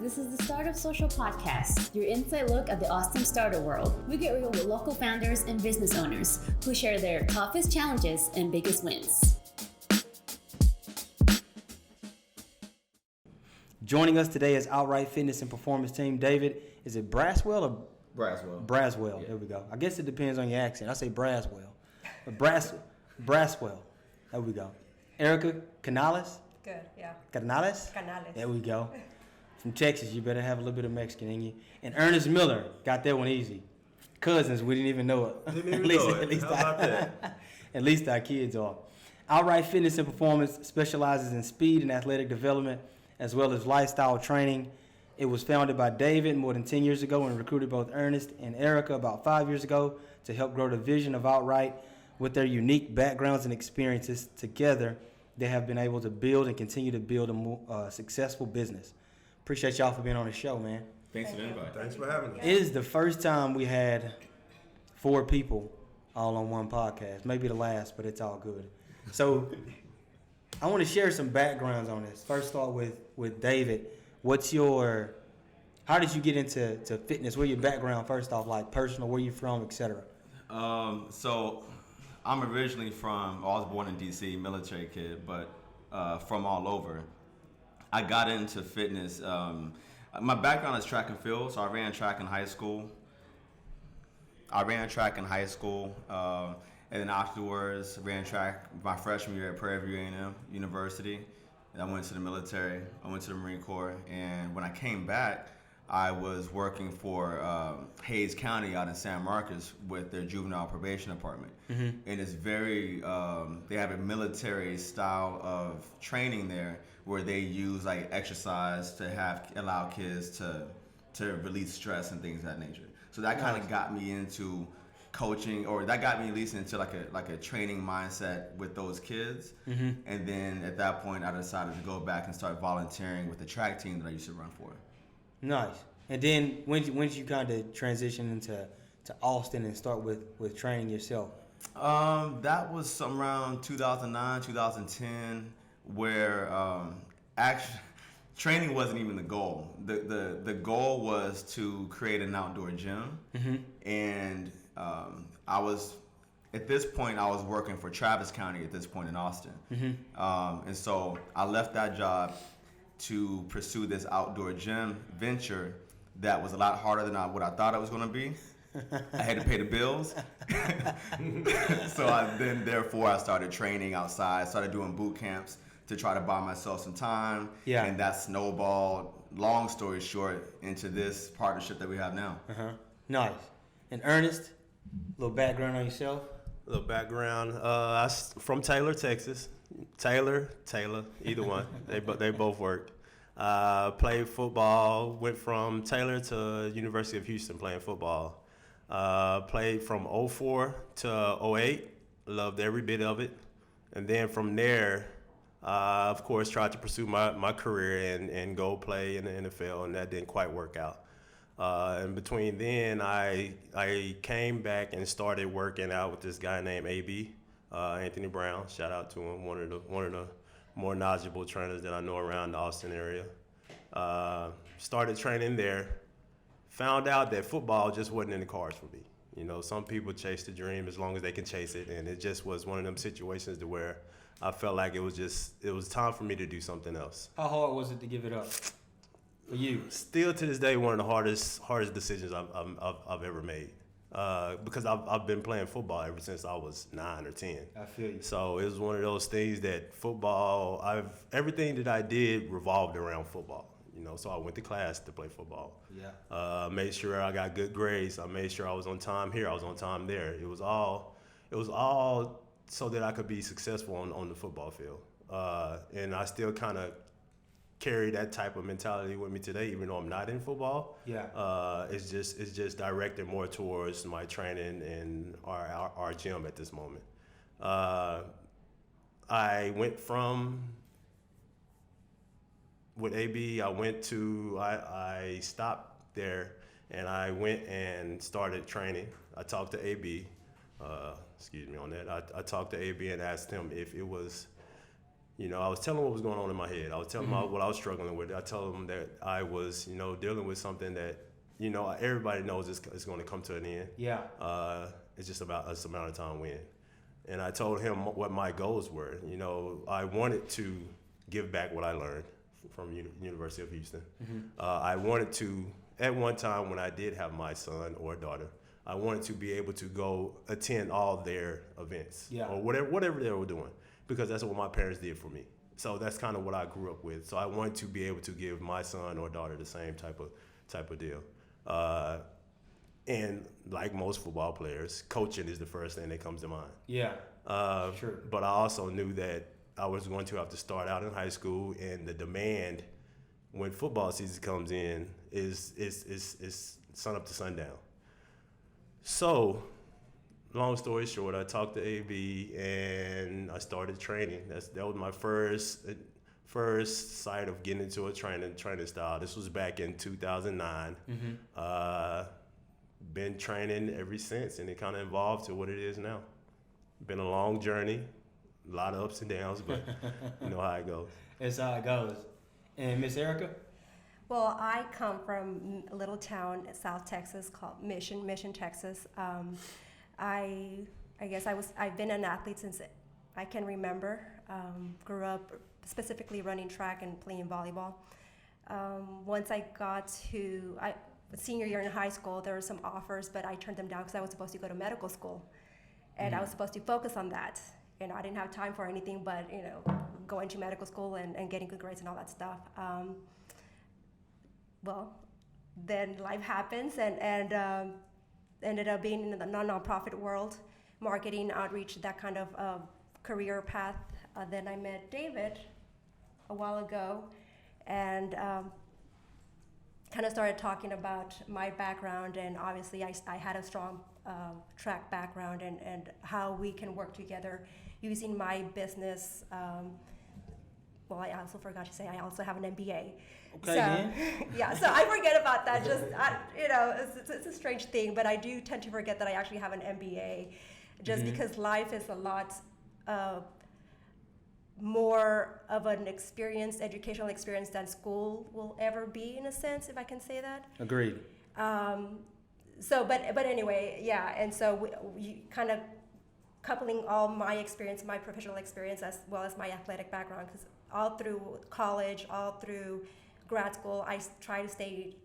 This is the Startup Social Podcast, your inside look at the awesome startup world. We get real with local founders and business owners who share their toughest challenges and biggest wins. Joining us today is Outright Fitness and Performance Team. David, is it Braswell or? Braswell. Braswell, Yeah. There we go. I guess it depends on your accent. I say Braswell. But Braswell, there we go. Erica Canales? Good, yeah. Canales? Canales. There we go. From Texas, you better have a little bit of Mexican in you. And Ernest Miller, got that one easy. Cousins, we didn't even know it. Didn't even know it. How about that? At least our kids are. Outright Fitness and Performance specializes in speed and athletic development, as well as lifestyle training. It was founded by David more than 10 years ago and recruited both Ernest and Erica about 5 years ago to help grow the vision of Outright. With their unique backgrounds and experiences together, they have been able to build and continue to build a more successful business. Appreciate y'all for being on the show, man. Thanks for the invite. Thanks for having us. It is the first time we had 4 people all on one podcast. Maybe the last, but it's all good. So I want to share some backgrounds on this. First start with David. How did you get into fitness? What's your background first off, like personal, where you from, etc.? So I'm originally I was born in DC, military kid, but from all over. I got into fitness. My background is track and field, so I ran track in high school. And then afterwards, ran track my freshman year at Prairie View A&M University. And I went to the military. I went to the Marine Corps, and when I came back, I was working for Hayes County out in San Marcos with their juvenile probation department. Mm-hmm. And it's very, they have a military style of training there where they use like exercise to allow kids to release stress and things of that nature. So that kind of got me into coaching, or that got me at least into like a training mindset with those kids. Mm-hmm. And then at that point, I decided to go back and start volunteering with the track team that I used to run for. Nice. And then when did you kind of transition into Austin and start with training yourself? That was some around 2009, 2010, where actually training wasn't even the goal. The goal was to create an outdoor gym. Mm-hmm. And at this point, I was working for Travis County at this point in Austin. Mm-hmm. And so I left that job to pursue this outdoor gym venture that was a lot harder than what I thought it was going to be. I had to pay the bills. So therefore I started training outside, started doing boot camps to try to buy myself some time. Yeah. And that snowballed, long story short, into this partnership that we have now. Uh-huh. Nice. And Ernest, a little background on yourself? A little background. I'm from Taylor, Texas. Taylor, either one. They both worked. Played football. Went from Taylor to University of Houston playing football. Played from 04 to 08. Loved every bit of it. And then from there, of course, tried to pursue my career and go play in the NFL, and that didn't quite work out. And between then, I came back and started working out with this guy named AB, Anthony Brown. Shout out to him, one of the more knowledgeable trainers that I know around the Austin area. Started training there. Found out that football just wasn't in the cards for me. You know, some people chase the dream as long as they can chase it, and it just was one of them situations to where I felt like it was time for me to do something else. How hard was it to give it up for you? Still to this day, one of the hardest decisions I've ever made. Because I've been playing football ever since I was 9 or 10. I feel you. So it was one of those things that football, everything that I did revolved around football. You know, so I went to class to play football. Yeah. Made sure I got good grades. I made sure I was on time here. I was on time there. It was all so that I could be successful on the football field. And I still kind of carry that type of mentality with me today, even though I'm not in football. Yeah. It's just directed more towards my training and our gym at this moment. I went from with AB. I stopped there and I went and started training. I talked to AB. Excuse me on that. I talked to AB and asked him if it was I was telling them what was going on in my head. I was telling them what I was struggling with. I told them that I was, dealing with something that, everybody knows it's going to come to an end. Yeah. It's just about us amount of time when. And I told him what my goals were. I wanted to give back what I learned from University of Houston. I wanted to, at one time when I did have my son or daughter, I wanted to be able to go attend all their events or whatever they were doing, because that's what my parents did for me. So that's kind of what I grew up with. So I wanted to be able to give my son or daughter the same type of deal. And like most football players, coaching is the first thing that comes to mind. Yeah, sure. But I also knew that I was going to have to start out in high school, and the demand when football season comes in is sun up to sundown. So, long story short, I talked to AB and I started training. That was my first sight of getting into a training style. This was back in 2009. Been training ever since, and it kind of evolved to what it is now. Been a long journey, a lot of ups and downs, but you know how it goes. That's how it goes. And Miss Erica? Well, I come from a little town in South Texas called Mission, Texas. I guess I've been an athlete since I can remember. Grew up specifically running track and playing volleyball. Once I got to senior year in high school, there were some offers, but I turned them down because I was supposed to go to medical school, and I was supposed to focus on that. I didn't have time for anything but going to medical school and getting good grades and all that stuff. Well, then life happens, and ended up being in the non-profit world, marketing, outreach, that kind of career path. Then I met David a while ago, and kind of started talking about my background, and obviously I had a strong track background, and how we can work together using my business. Well, I also forgot to say I also have an MBA. Okay, so, yeah, so I forget about that. It's a strange thing, but I do tend to forget that I actually have an MBA, just because life is a lot more of an educational experience than school will ever be, in a sense, if I can say that. Agreed. But anyway, yeah, and so we kind of coupling all my experience, my professional experience, as well as my athletic background, because all through college, all through grad school, I try to stay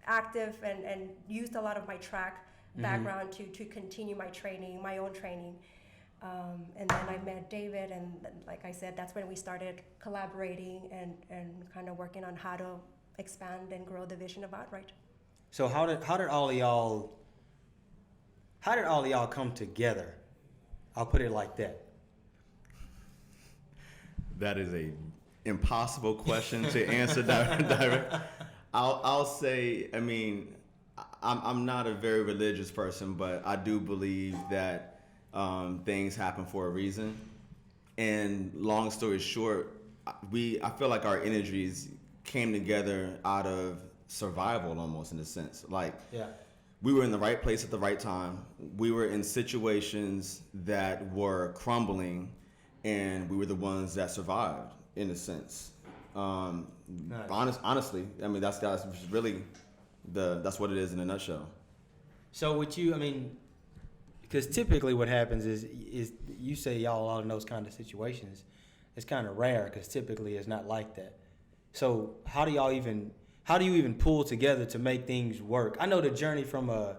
active and used a lot of my track background to continue my training, my own training. And then I met David, and like I said, that's when we started collaborating and kind of working on how to expand and grow the vision of Outright. So how did all of y'all come together? I'll put it like that. That is a impossible question to answer direct. I'll say, I mean, I'm not a very religious person, but I do believe that things happen for a reason. And long story short, I feel like our energies came together out of survival, almost, in a sense. Like, we were in the right place at the right time. We were in situations that were crumbling, and we were the ones that survived, in a sense. Nice. Honestly, I mean, that's really that's what it is in a nutshell. So would you, I mean, because typically what happens is you say y'all all in those kind of situations, it's kind of rare because typically it's not like that. So how do you even pull together to make things work? I know the journey from a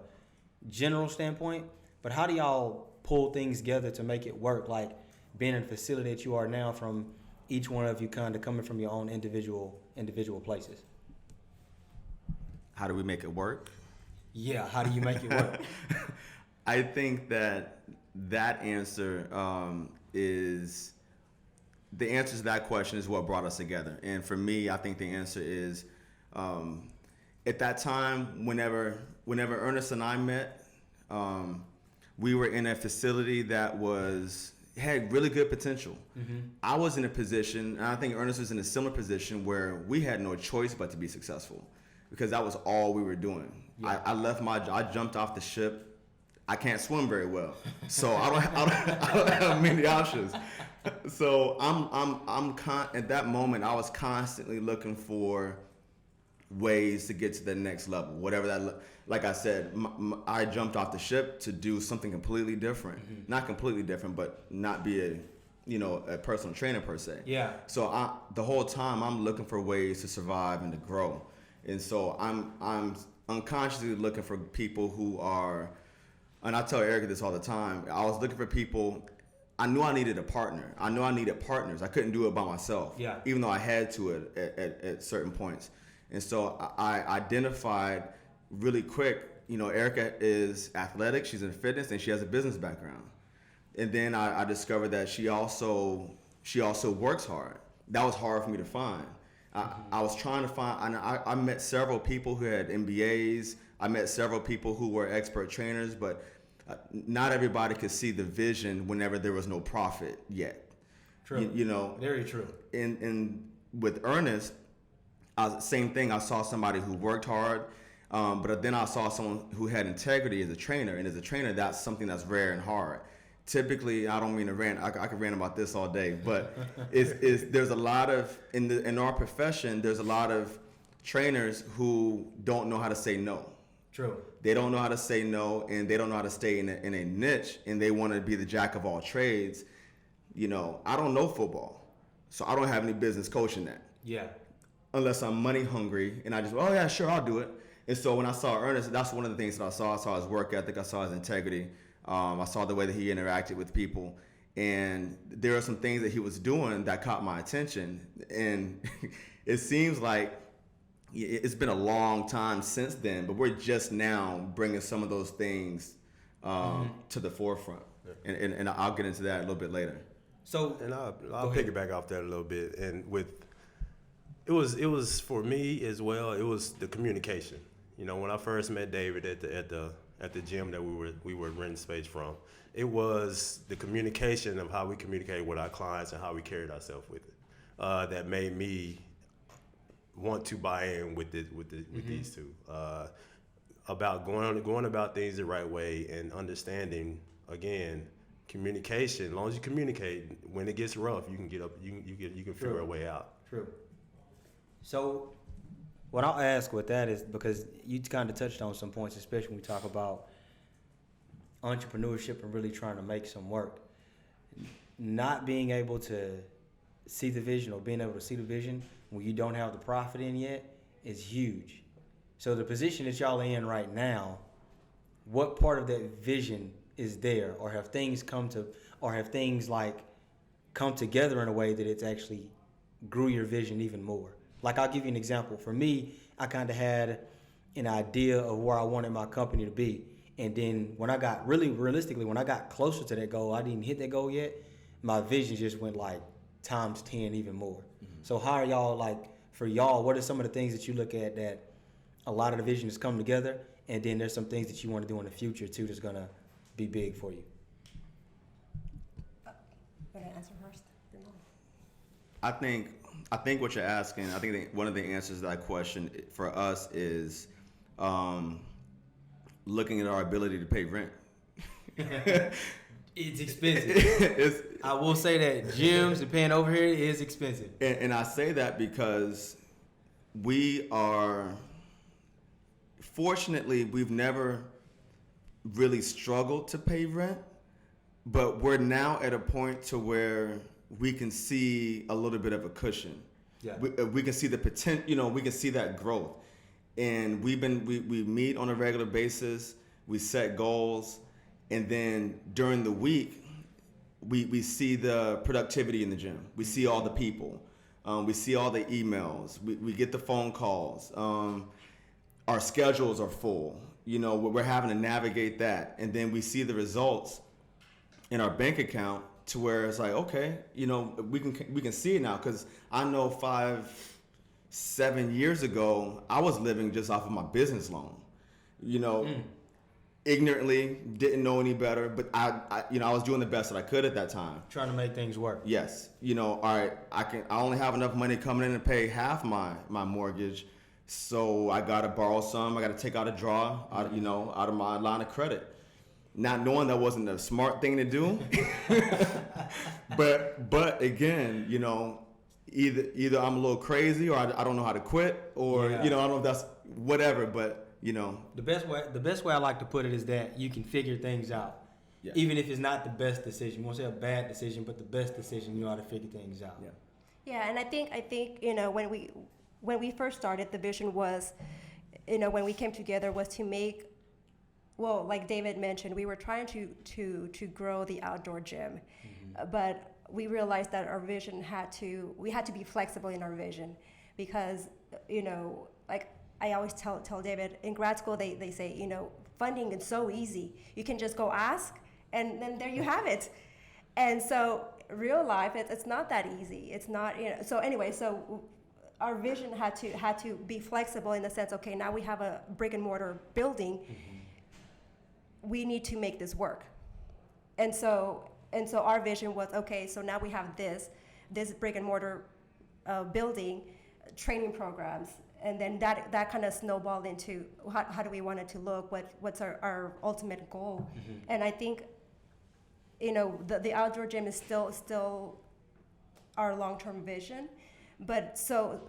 general standpoint, but how do y'all pull things together to make it work? Like being in the facility that you are now, from each one of you kind of coming from your own individual places. How do we make it work? Yeah, how do you make it work? I think that answer is the answer to that question is what brought us together. And for me, I think the answer is at that time, whenever Ernest and I met, we were in a facility that had really good potential. I was in a position, and I think Ernest was in a similar position, where we had no choice but to be successful, because that was all we were doing. Yeah. I jumped off the ship I can't swim very well, so I don't have many options. So at that moment, I was constantly looking for ways to get to the next level, whatever that. Like I said, I jumped off the ship to do something completely different. Not completely different, but not be a personal trainer per se. Yeah. So the whole time I'm looking for ways to survive and to grow, and so I'm unconsciously looking for people who are, and I tell Erica this all the time. I was looking for people. I knew I needed a partner. I knew I needed partners. I couldn't do it by myself. Yeah. Even though I had to at certain points, and so I identified really quick. Erica is athletic. She's in fitness, and she has a business background. And then I discovered that she also works hard. That was hard for me to find. I was trying to find, and I met several people who had MBAs. I met several people who were expert trainers, but not everybody could see the vision whenever there was no profit yet. True. Very true. And with Ernest, same thing. I saw somebody who worked hard, but then I saw someone who had integrity as a trainer. And as a trainer, that's something that's rare and hard. Typically, I don't mean to rant. I could rant about this all day, but there's a lot of in our profession. There's a lot of trainers who don't know how to say no. True. They don't know how to say no, and they don't know how to stay in a niche, and they want to be the jack of all trades. I don't know football, so I don't have any business coaching that. Yeah. Unless I'm money hungry, and I just, oh yeah, sure, I'll do it. And so when I saw Ernest, that's one of the things that I saw. I saw his work ethic. I saw his integrity. I saw the way that he interacted with people, and there are some things that he was doing that caught my attention. And it seems like it's been a long time since then, but we're just now bringing some of those things to the forefront, and I'll get into that a little bit later. So, and I'll piggyback off that a little bit. And it was for me as well. It was the communication. When I first met David at the gym that we were renting space from, it was the communication of how we communicated with our clients and how we carried ourselves with it that made me want to buy in with these two about going about things the right way and understanding, again, communication. As long as you communicate, when it gets rough, you can get up. You can figure a way out. True. So, what I'll ask with that is, because you kind of touched on some points, especially when we talk about entrepreneurship and really trying to make some work. Not being able to see the vision, or being able to see the vision when you don't have the profit in yet, is huge. So the position that y'all are in right now, what part of that vision is there, or have things come together in a way that it's actually grew your vision even more? Like, I'll give you an example. For me, I kind of had an idea of where I wanted my company to be. And then when I got when I got closer to that goal, I didn't hit that goal yet, my vision just went like times 10 even more. So how are y'all, like, for y'all, what are some of the things that you look at that a lot of the vision has come together, and then there's some things that you want to do in the future too that's going to be big for you? Can I answer first? I think what you're asking, I think one of the answers to that question for us is looking at our ability to pay rent. It's expensive. I will say that gyms and paying over here is expensive. And I say that because fortunately, we've never really struggled to pay rent, but we're now at a point to where we can see a little bit of a cushion. Yeah. We can see the potential, we can see that growth. And we meet on a regular basis, we set goals, and then during the week, we see the productivity in the gym. We see all the people. We see all the emails. We get the phone calls. Our schedules are full. We're having to navigate that. And then we see the results in our bank account to where it's like, okay, we can see it now. Because I know 5-7 years ago, I was living just off of my business loan. Ignorantly, didn't know any better, but I was doing the best that I could at that time. Trying to make things work. Yes. All right, I only have enough money coming in to pay half my mortgage, so I gotta borrow some. I gotta take out a draw out of my line of credit. not knowing that wasn't a smart thing to do. but again, you know, either I'm a little crazy or I don't know how to quit, or Yeah. you know, I don't know if that's whatever, but you know. The best way I like to put it is that you can figure things out. Yeah. Even if it's not the best decision. You won't say a bad decision, but the best decision, you know how to figure things out. Yeah. Yeah, and I think you know, when we first started, the vision was, you know, when we came together, was to make, well, like David mentioned, we were trying to grow the outdoor gym, but we realized that our vision we had to be flexible in our vision, because, you know, like I always tell David, in grad school they say, you know, funding is so easy. You can just go ask, and then there you have it. And so real life, it's not that easy. It's not, you know. So anyway, so our vision had to be flexible in the sense, okay, now we have a brick and mortar building. We need to make this work. And so our vision was, okay, so now we have this brick and mortar building, training programs, and then that kind of snowballed into how do we want it to look, what's our ultimate goal. And I think, you know, the outdoor gym is still our long-term vision, but so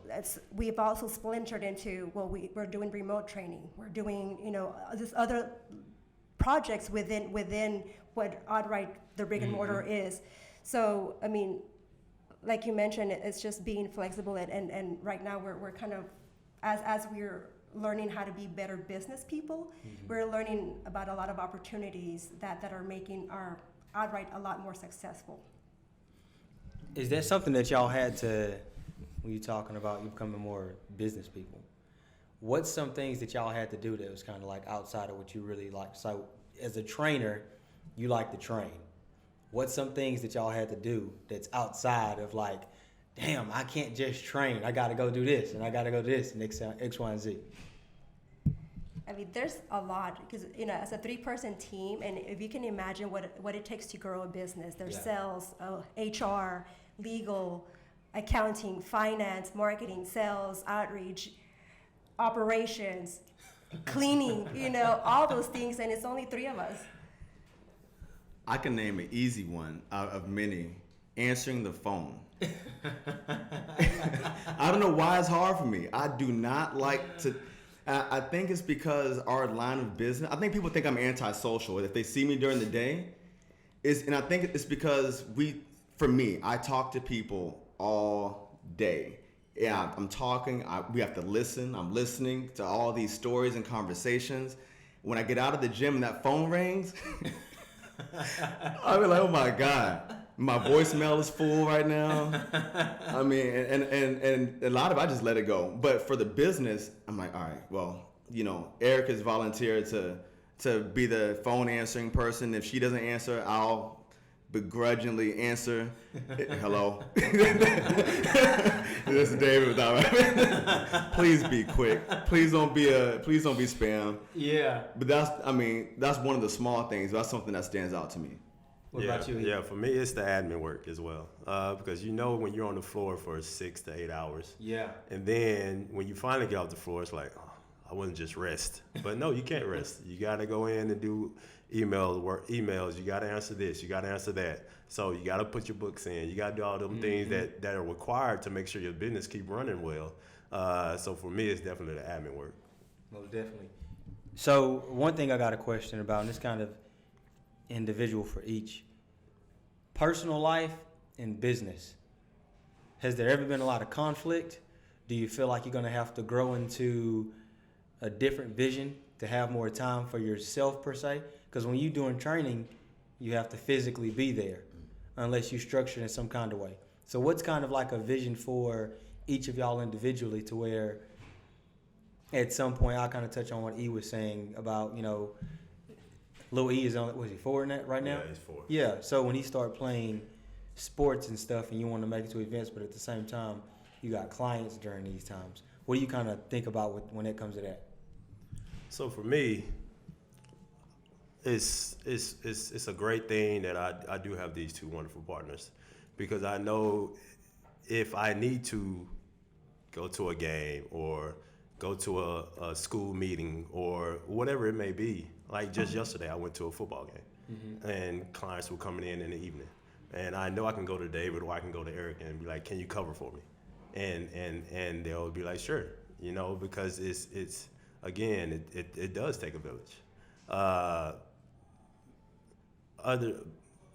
we've also splintered into, well, we're doing remote training, we're doing, you know, this other projects within what outright the brick and mortar is. So I mean, like you mentioned, it's just being flexible, and right now we're kind of, as we're learning how to be better business people, we're learning about a lot of opportunities that are making our outright a lot more successful. Is that something that y'all had to, when you're talking about you becoming more business people, what's some things that y'all had to do that was kind of like outside of what you really like? So as a trainer, you like to train. What's some things that y'all had to do that's outside of like, damn, I can't just train. I got to go do this, and I got to go do this, and X, Y, and Z. I mean, there's a lot, because, you know, as a 3-person team, and if you can imagine what it takes to grow a business, there's sales, HR, legal, accounting, finance, marketing, sales, outreach, operations, cleaning, you know, all those things, and it's only 3 of us. I can name an easy one out of many. Answering the phone. I don't know why it's hard for me. I do not like to. I think it's because our line of business. I think people think I'm antisocial if they see me during the day. And I think it's because for me, I talk to people all day. Yeah, I'm talking. We have to listen. I'm listening to all these stories and conversations. When I get out of the gym and that phone rings, I'll be like, oh my God. My voicemail is full right now. I mean, and a lot of it, I just let it go. But for the business, I'm like, all right, well, you know, Eric has volunteered to be the phone answering person. If she doesn't answer, I'll begrudgingly answer. Hello. This is David without. Please be quick. Please don't be spam. Yeah. But that's one of the small things. That's something that stands out to me. What about you? Yeah, for me, it's the admin work as well. Because you know when you're on the floor for 6 to 8 hours. Yeah. And then when you finally get off the floor, it's like, oh, I wouldn't just rest. But no, you can't rest. You got to go in and do emails. You got to answer this. You got to answer that. So you got to put your books in. You got to do all them things that are required to make sure your business keep running well. So for me, it's definitely the admin work. Most definitely. So one thing I got a question about, and it's kind of individual for each. Personal life and business. Has there ever been a lot of conflict? Do you feel like you're going to have to grow into a different vision to have more time for yourself per se? Because when you're doing training, you have to physically be there unless you structure it in some kind of way. So what's kind of like a vision for each of y'all individually to where at some point I'll kind of touch on what E was saying about, you know, Lil E is on, was he 4 in that right now? Yeah, he's 4. Yeah, so when he started playing sports and stuff and you want to make it to events, but at the same time, you got clients during these times. What do you kind of think about when it comes to that? So for me, it's a great thing that I do have these 2 wonderful partners, because I know if I need to go to a game or go to a school meeting or whatever it may be. Like just yesterday, I went to a football game, and clients were coming in the evening, and I know I can go to David or I can go to Eric and be like, "Can you cover for me?" And they'll be like, "Sure," you know, because it's again, it does take a village.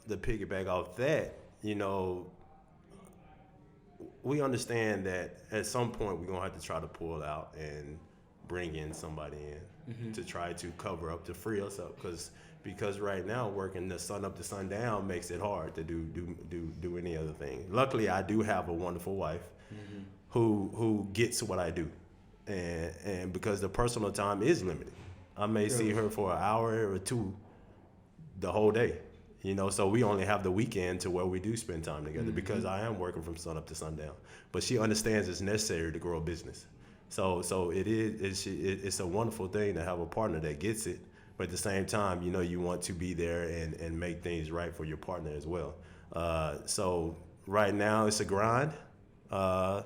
The piggyback off that, you know, we understand that at some point we're gonna have to try to pull out and bring in somebody in to try to cover up, to free us up, because right now working the sun up to sundown makes it hard to do any other thing. Luckily, I do have a wonderful wife who gets what I do, and because the personal time is limited, I may see her for an hour or two the whole day. You know, so we only have the weekend to where we do spend time together because I am working from sun up to sundown. But she understands it's necessary to grow a business. So it's a wonderful thing to have a partner that gets it. But at the same time, you know, you want to be there and make things right for your partner as well. So right now it's a grind, and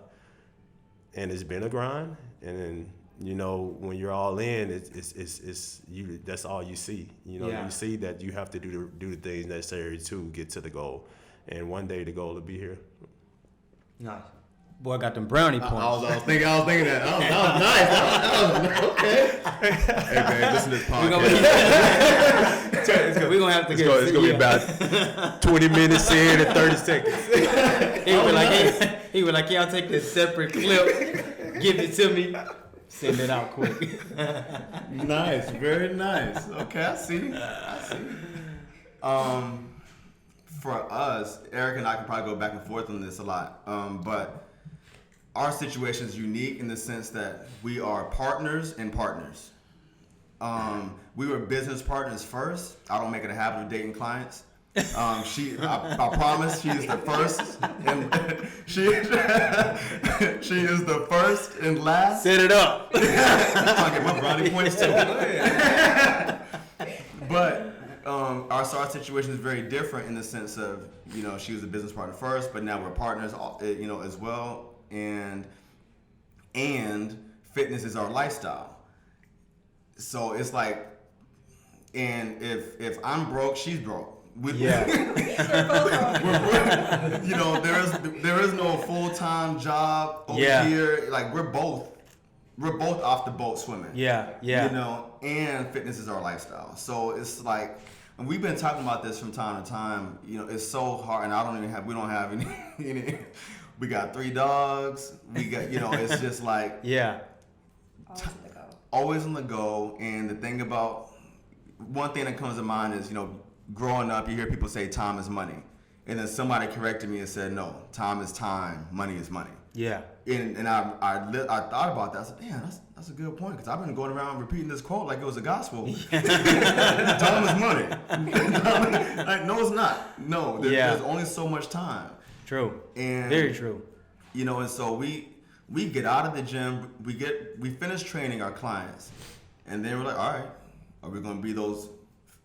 it's been a grind. And then, you know, when you're all in, it's you. That's all you see. You know, you see that you have to do the things necessary to get to the goal, and one day the goal will be here. Nice. Boy, got them brownie points. I was thinking that. That was nice. Okay. Hey man, listen to this podcast. We're gonna have to It's gonna be about 20 minutes in and 30 seconds. He was like, y'all take this separate clip, give it to me. Send it out quick. Nice, very nice. Okay, I see. For us, Eric and I can probably go back and forth on this a lot, but our situation is unique in the sense that we are partners and partners. We were business partners first. I don't make it a habit of dating clients. I promise she is the first, and she is the first and last. Set it up. I'll get my brownie points too. But our situation is very different in the sense of, you know, she was a business partner first, but now we're partners, you know, as well, and fitness is our lifestyle. So it's like, and if I'm broke, she's broke. You know, there is no full-time job over here. Like we're both off the boat swimming. Yeah. You know, and fitness is our lifestyle. So it's like, and we've been talking about this from time to time. You know, it's so hard, and we don't have any. We got 3 dogs. We got, you know, it's just like always on the go. And the thing about, one thing that comes to mind is, you know, growing up, you hear people say time is money. And then somebody corrected me and said, no, time is time, money is money. Yeah. And I thought about that. I said, damn, that's a good point, because I've been going around repeating this quote like it was a gospel. Time is money. Like, no, it's not. No, there's only so much time. True. And very true. You know, and so we get out of the gym, we finish training our clients, and then we're like, all right, are we going to be those?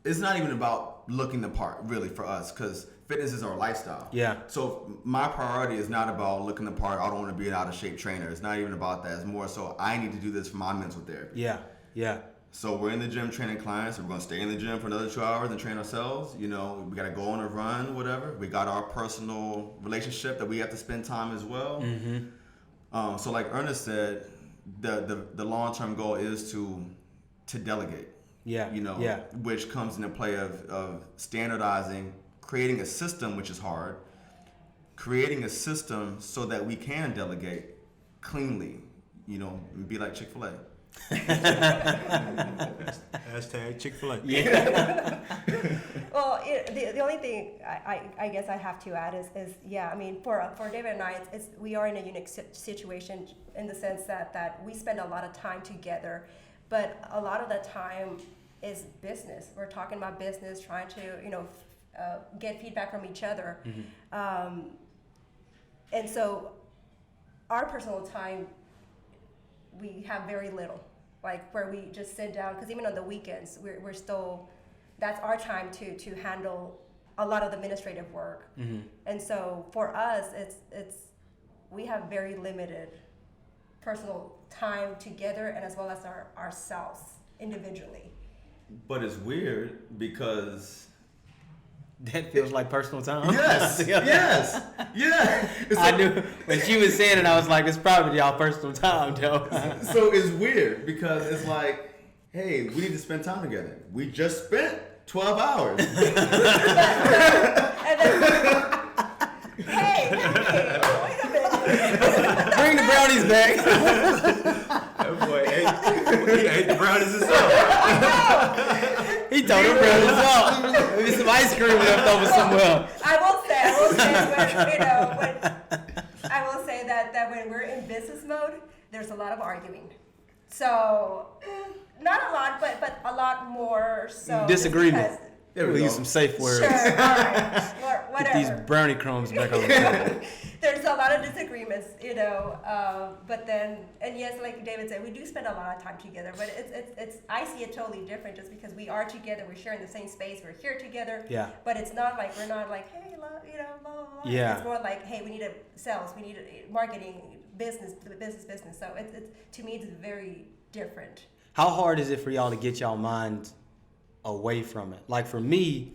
It's not even about looking the part, really, for us, because fitness is our lifestyle. Yeah. So my priority is not about looking the part. I don't want to be an out-of-shape trainer. It's not even about that. It's more so I need to do this for my mental therapy. Yeah. So we're in the gym training clients. We're going to stay in the gym for another 2 hours and train ourselves. You know, we got to go on a run, whatever. We got our personal relationship that we have to spend time as well. Mm-hmm. So like Ernest said, the long-term goal is to delegate. Yeah. You know, which comes into play of standardizing, creating a system, which is hard, creating a system so that we can delegate cleanly, you know, and be like Chick-fil-A. Hashtag Chick-fil-A. Yeah. Well, the only thing I guess I have to add is I mean, for David and I, we are in a unique situation in the sense that we spend a lot of time together, but a lot of the time is business. We're talking about business, trying to, you know, get feedback from each other. Mm-hmm. And so our personal time, we have very little, like where we just sit down, because even on the weekends, we're still, that's our time to handle a lot of the administrative work. Mm-hmm. And so for us, it's we have very limited personal time together and as well as ourselves individually. But it's weird because That feels like personal time. yes, yes, yeah. I do. When she was saying it, I was like, "It's probably y'all personal time, Joe." So it's weird because it's like, hey, we need to spend time together. We just spent 12 hours. And then, hey, wait a minute. Bring the brownies back. That boy he ate the brownies himself. He told her brownies off. Maybe some ice cream left over somewhere. I will say that when we're in business mode, there's a lot of arguing. So, not a lot, but a lot more so. Disagreement. There We'll we use go. some safe words. Sure, all right, Get whatever. these brownie crumbs back on the table. There's a lot of disagreements, but then, and yes, like David said, we do spend a lot of time together, but it's I see it totally different just because we are together, we're sharing the same space, we're here together. Yeah. But it's not like, we're not like, hey, love, blah, blah, blah. Yeah. It's more like, hey, we need a sales, we need a marketing, business. So it's to me, it's very different. How hard is it for y'all to get y'all minds away from it? Like for me,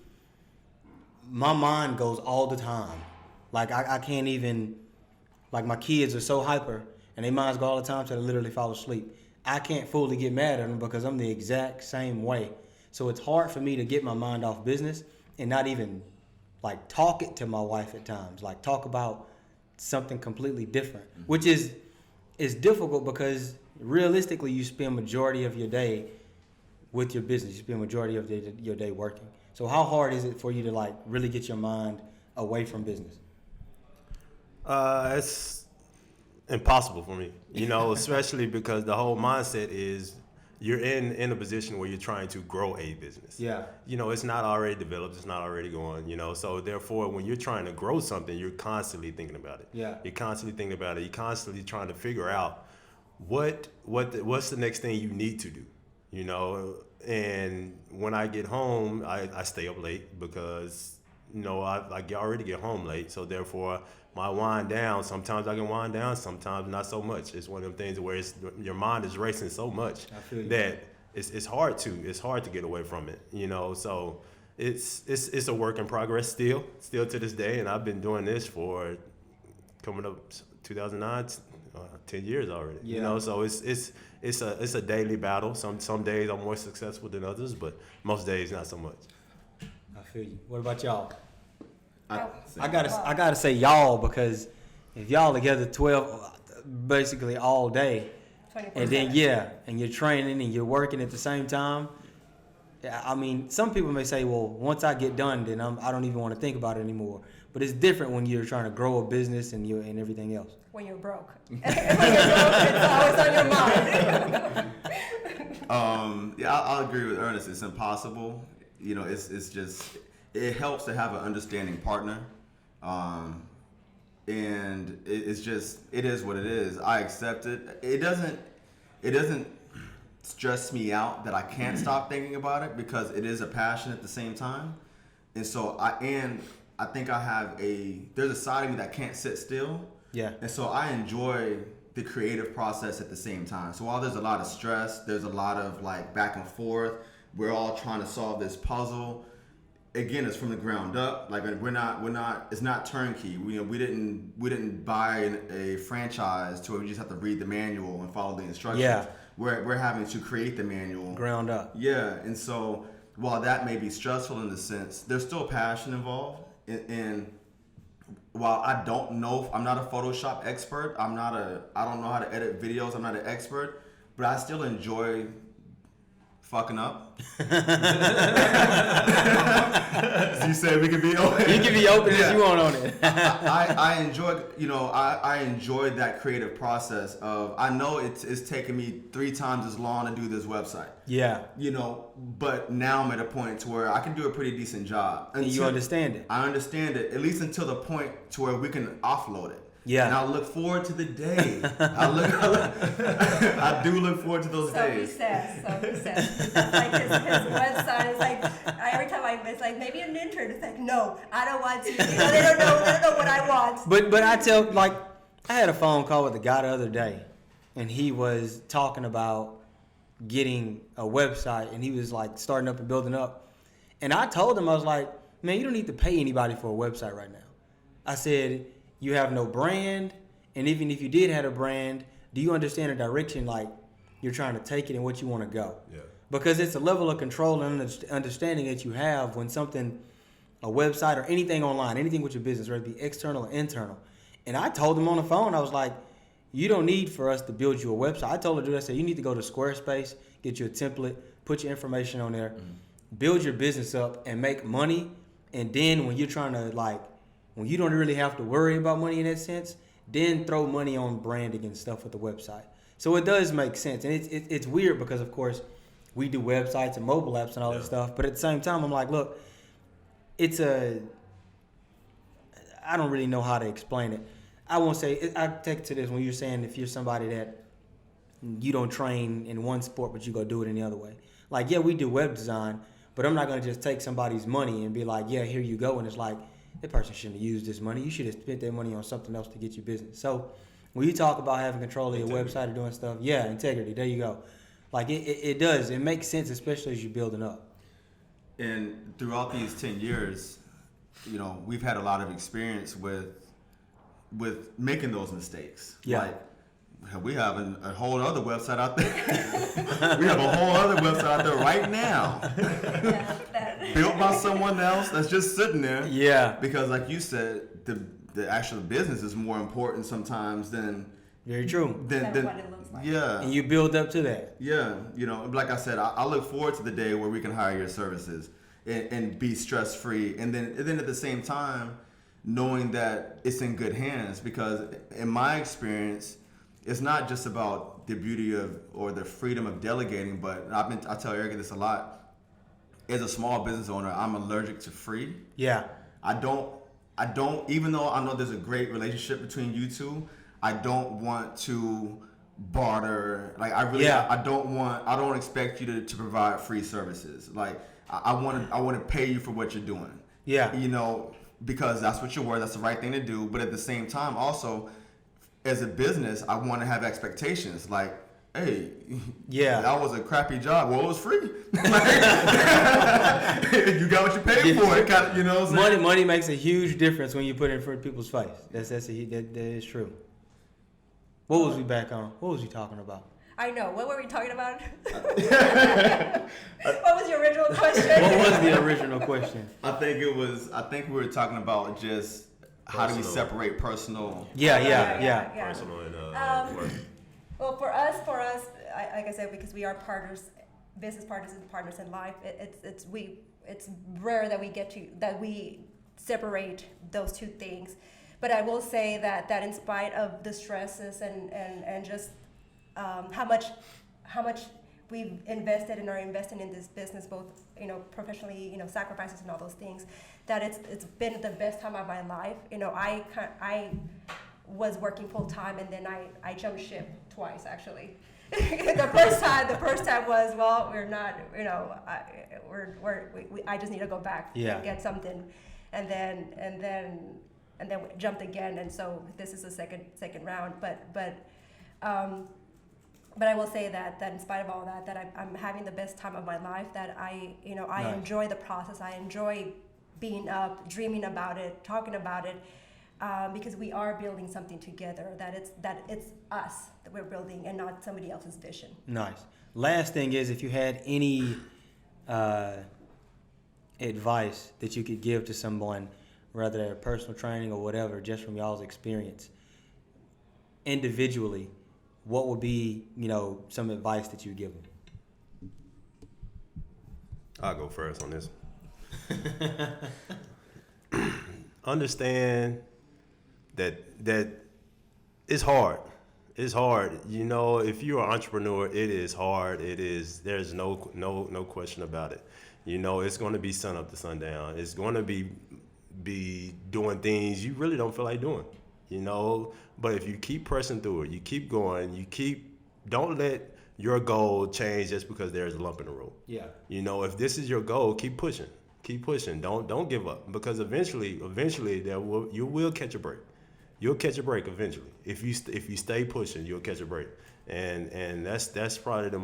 my mind goes all the time. Like I can't even, like my kids are so hyper and their minds go all the time so they literally fall asleep. I can't fully get mad at them because I'm the exact same way. So it's hard for me to get my mind off business and not even like talk it to my wife at times. Like talk about something completely different, which is difficult because realistically you spend majority of your day with your business. You spend majority of your day working. So how hard is it for you to like really get your mind away from business? It's impossible for me, especially because the whole mindset is you're in a position where you're trying to grow a business. Yeah. It's not already developed, it's not already going, so therefore when you're trying to grow something, you're constantly thinking about it. Yeah. You're constantly thinking about it. You're constantly trying to figure out what's the next thing you need to do, and when I get home, I stay up late because, I already get home late, so therefore my wind down, sometimes I can wind down, sometimes not so much. It's one of them things where your mind is racing so much that it's hard to get away from it, so it's a work in progress still to this day, and I've been doing this for coming up 2009, 10 years already. Yeah. So it's a daily battle. Some days I'm more successful than others, but most days not so much. I feel you. What about y'all? I I gotta say y'all because if y'all together 12 basically all day, 24/7. and then and you're training and you're working at the same time. I mean, some people may say, well, once I get done, then I don't even want to think about it anymore. But it's different when you're trying to grow a business and everything else. When you're broke. When you're broke, it's always on your mind. I'll agree with Ernest. It's impossible. It's just, it helps to have an understanding partner. And it is what it is. I accept it. It doesn't stress me out that I can't stop thinking about it because it is a passion at the same time. And so I think there's a side of me that can't sit still. Yeah. And so I enjoy the creative process at the same time. So while there's a lot of stress, there's a lot of like back and forth. We're all trying to solve this puzzle. Again, it's from the ground up. Like we're not. It's not turnkey. We didn't buy a franchise to where we just have to read the manual and follow the instructions. Yeah. We're having to create the manual. Ground up. Yeah, and so while that may be stressful in the sense, there's still passion involved. And while I don't know, I'm not a Photoshop expert. I don't know how to edit videos. I'm not an expert, but I still enjoy fucking up. You said we can be open. You can be open as you want on it. I enjoyed that creative process of, I know it's taken me 3 times as long to do this website. Yeah. But now I'm at a point to where I can do a pretty decent job. And you understand it. I understand it, at least until the point to where we can offload it. Yeah. And I look forward to the day. I do look forward to those days. So he says. It's like his website is like, every time it's like, maybe an intern. It's like, no, I don't want to. They don't know what I want. But I tell, like, I had a phone call with a guy the other day, and he was talking about getting a website, and he was like starting up and building up. And I told him, I was like, man, you don't need to pay anybody for a website right now. I said, you have no brand, and even if you did have a brand, do you understand the direction like you're trying to take it and what you want to go? Yeah. Because it's a level of control and understanding that you have when something, a website or anything online, anything with your business, whether it be external or internal. And I told him on the phone, I was like, you don't need for us to build you a website. I told her to do that. I said, you need to go to Squarespace, get you a template, put your information on there, build your business up and make money. And then when you're trying to when you don't really have to worry about money in that sense, then throw money on branding and stuff with the website. So it does make sense. And it's weird because, of course, we do websites and mobile apps and all that stuff. But at the same time, I'm like, look, I don't really know how to explain it. I won't say, I take it to this when you're saying if you're somebody that you don't train in one sport, but you go do it in the other way. Like, yeah, we do web design, but I'm not going to just take somebody's money and be like, yeah, here you go. And it's like, that person shouldn't have used this money. You should have spent that money on something else to get you business. So when you talk about having control of your website or doing stuff, yeah, integrity, there you go. Like, it does. It makes sense, especially as you're building up. And throughout these 10 years, we've had a lot of experience with making those mistakes. Yeah. Like, we have a whole other website out there. We have a whole other website out there right now. Built by someone else that's just sitting there. Yeah. Because like you said, the actual business is more important sometimes than Very true. Than what it looks like. Yeah. And you build up to that. Yeah. Like I said, I look forward to the day where we can hire your services and be stress free. And then at the same time, knowing that it's in good hands, because in my experience, it's not just about the beauty of or the freedom of delegating, but I tell Erica this a lot. As a small business owner, I'm allergic to free. Yeah. I don't, even though I know there's a great relationship between you two, I don't want to barter. Like, I don't expect you to provide free services. Like, I want to pay you for what you're doing. Yeah. Because that's what you're worth. That's the right thing to do. But at the same time, also, as a business, I want to have expectations. Like, hey, yeah, that was a crappy job. Well, it was free. You got what you paid for. It kind of, money makes a huge difference when you put it in front of people's face. That is true. What was we back on? What was we talking about? I know. What were we talking about? What was your original question? What was the original question? I think we were talking about just how do we separate personal. Yeah. Personal and work. Well, for us, like I said, because we are partners, business partners and partners in life, it's rare that we separate those two things. But I will say that in spite of the stresses and just how much we've invested and are investing in this business, both professionally, sacrifices and all those things, that it's been the best time of my life. I was working full time, and then I jumped ship twice actually. The first time was, well, we're not, I just need to go back and get something, and then we jumped again, and so this is the second round. But I will say that in spite of all that I'm having the best time of my life. That I Nice. enjoy the process. I enjoy being up, dreaming about it, talking about it, because we are building something together. That it's us that we're building and not somebody else's vision. Nice. Last thing is, if you had any advice that you could give to someone, whether personal training or whatever, just from y'all's experience, individually, what would be, some advice that you give them? I'll go first on this. Understand that it's hard. It's hard. If you're an entrepreneur, it is hard. There's no question about it. It's going to be sun up to sundown. It's going to be doing things you really don't feel like doing. But if you keep pressing through it, you keep going, don't let your goal change just because there's a lump in the road. Yeah. If this is your goal, keep pushing. Don't give up, because eventually you will catch a break. You'll catch a break eventually. If you stay pushing, you'll catch a break. and that's probably the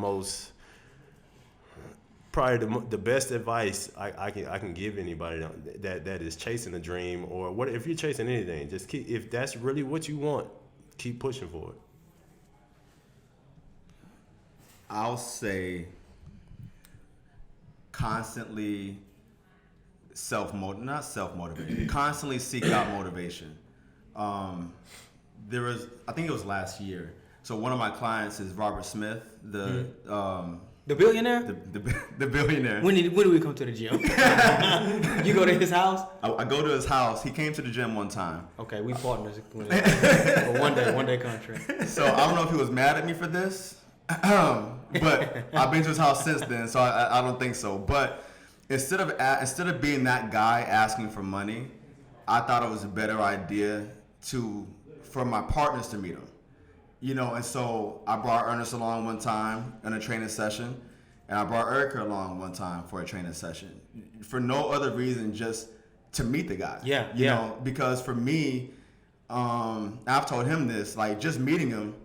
best advice I can give anybody that is chasing a dream, or what if you're chasing anything, just keep, if that's really what you want, keep pushing for it. I'll say constantly constantly seek out motivation. I think it was last year. So one of my clients is Robert Smith, the billionaire? The billionaire. When did we come to the gym? You go to his house? I go to his house. He came to the gym one time. Okay, we partners. For one day contract. So I don't know if he was mad at me for this, but I've been to his house since then, so I don't think so. But instead of being that guy asking for money, I thought it was a better idea for my partners to meet him. You know, and so I brought Ernest along one time in a training session, and I brought Erica along one time for a training session, for no other reason, just to meet the guy. You know, because for me, I've told him this, like, just meeting him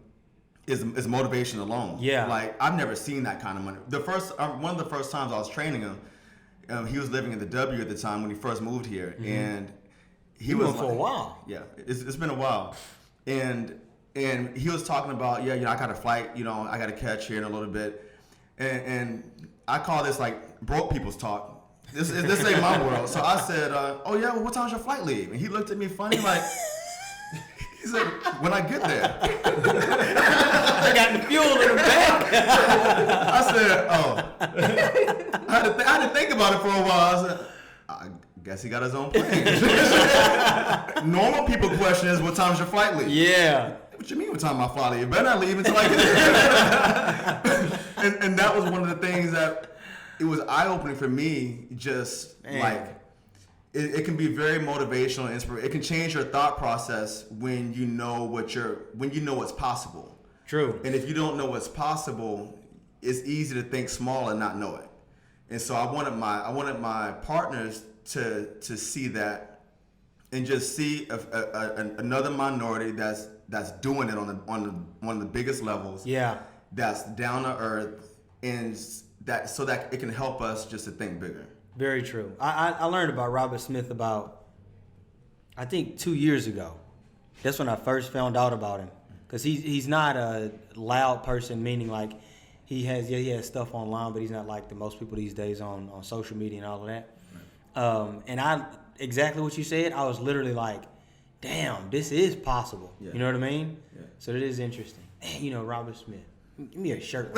is motivation alone. Like, I've never seen that kind of money. One of the first times I was training him, he was living in the W at the time when he first moved here, and he was for a while. Yeah, it's been a while, and he was talking about, I got a flight, I got to catch here in a little bit, and I call this like broke people's talk. This ain't my world. So I said, well, what time's your flight leave? And he looked at me funny, like, he said, when I get there. I got the fuel in the back. I said, I had to think about it for a while. I said, I guess he got his own plane. Normal people question is, what time's your flight leave? Yeah. What you mean what time my flight leave? You better not leave until I get there. and that was one of the things that it was eye-opening for me, just like, it can be very motivational and inspirational. It can change your thought process when you know what's possible. True. And if you don't know what's possible, it's easy to think small and not know it. And so I wanted my partners to see that, and just see another minority that's doing it on one of the biggest levels. Yeah. That's down to earth, and that so that it can help us just to think bigger. Very true. I learned about Robert Smith about, I think, 2 years ago. That's when I first found out about him, because he's not a loud person, meaning like he has stuff online, but he's not like the most people these days on social media and all of that. And exactly what you said, I was literally like, damn, this is possible. Yeah. You know what I mean? Yeah. So it is interesting. Man, Robert Smith, give me a shirt.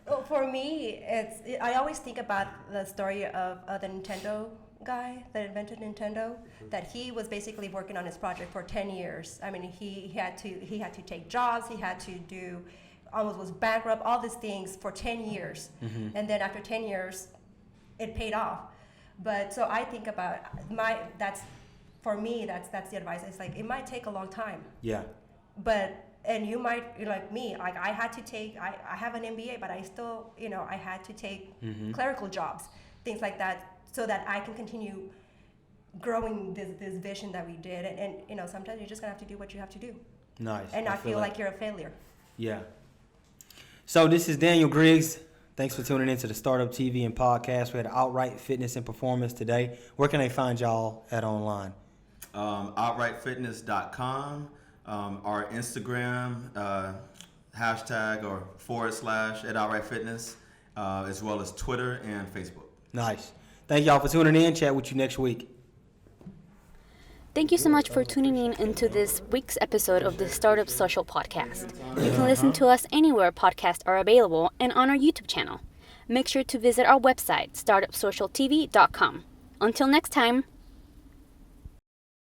Well, for me, I always think about the story of the Nintendo guy that invented Nintendo, that he was basically working on his project for 10 years. I mean, he had to take jobs, he had to almost was bankrupt, all these things for 10 years. Mm-hmm. And then after 10 years, it paid off. But so I think about that's the advice. It's like, it might take a long time. Yeah. And you might, like me, like I had to take, I have an MBA, but I still, I had to take clerical jobs, things like that, so that I can continue growing this vision that we did. And sometimes you're just gonna have to do what you have to do. Nice. And not feel like you're a failure. Yeah. So this is Daniel Griggs. Thanks for tuning in to the Startup TV and podcast. We had Outright Fitness and Performance today. Where can they find y'all at online? OutrightFitness.com. Our Instagram, hashtag or / at Outright Fitness, as well as Twitter and Facebook. Nice. Thank y'all for tuning in. Chat with you next week. Thank you so much for tuning in into this week's episode of the Startup Social Podcast. You can listen to us anywhere podcasts are available and on our YouTube channel. Make sure to visit our website, startupsocialtv.com. Until next time.